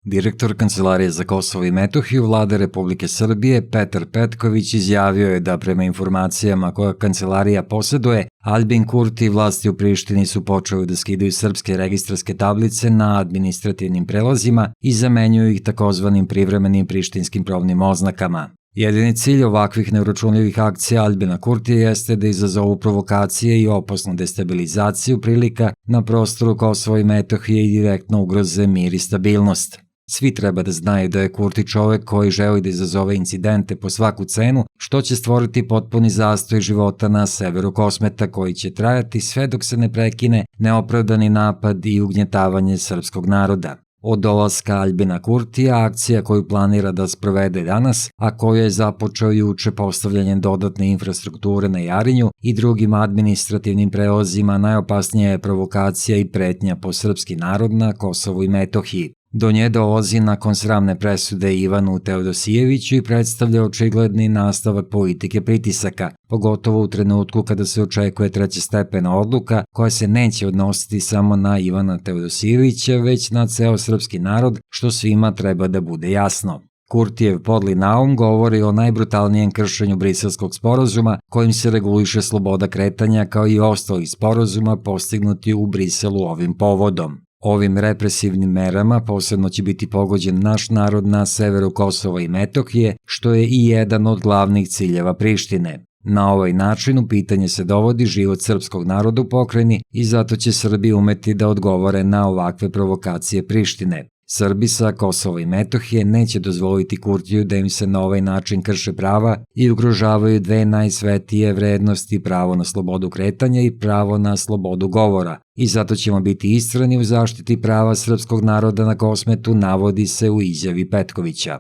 Direktor Kancelarije za Kosovo i Metohiju Vlade Republike Srbije Petar Petković izjavio je da prema informacijama koje kancelarija posjeduje, Aljbin Kurti i vlasti u Prištini su počeli da skidaju srpske registarske tablice na administrativnim prelazima i zamenjuju ih takozvanim privremenim prištinskim probnim oznakama. Jedini cilj ovakvih neuračunljivih akcija Aljbina Kurtija jeste da izazovu provokacije i opasnu destabilizaciju prilika na prostoru Kosova i Metohije i direktno ugroze mir i stabilnost. Svi treba da znaju da je Kurti čovek koji želi da izazove incidente po svaku cenu, što će stvoriti potpuni zastoj života na severu Kosmeta koji će trajati sve dok se ne prekine neopravdani napad i ugnjetavanje srpskog naroda. Od dolaska Aljbina Kurtija, akcija koju planira da sprovede danas, a koju je započeo juče postavljanjem dodatne infrastrukture na Jarinju i drugim administrativnim prelazima, najopasnija je provokacija i pretnja po srpski narod na Kosovu i Metohiji. Do nje dolazi nakon sramne presude Ivanu Teodosijeviću i predstavlja očigledni nastavak politike pritisaka, pogotovo u trenutku kada se očekuje trećestepena odluka koja se neće odnositi samo na Ivana Teodosijevića, već na ceo srpski narod, što svima treba da bude jasno. Kurtijev podli naum govori o najbrutalnijem kršenju Briselskog sporazuma kojim se reguliše sloboda kretanja kao i ostalih sporazuma postignuti u Briselu ovim povodom. Ovim represivnim merama posebno će biti pogođen naš narod na severu Kosova i Metohije, što je i jedan od glavnih ciljeva Prištine. Na ovaj način u pitanje se dovodi život srpskog naroda u pokrajini i zato će Srbi umeti da odgovore na ovakve provokacije Prištine. Srbi sa Kosova i Metohije neće dozvoliti Kurtiju da im se na ovaj način krše prava i ugrožavaju dve najsvetije vrednosti, pravo na slobodu kretanja i pravo na slobodu govora. I zato ćemo biti istrajni u zaštiti prava srpskog naroda na Kosmetu, navodi se u izjavi Petkovića.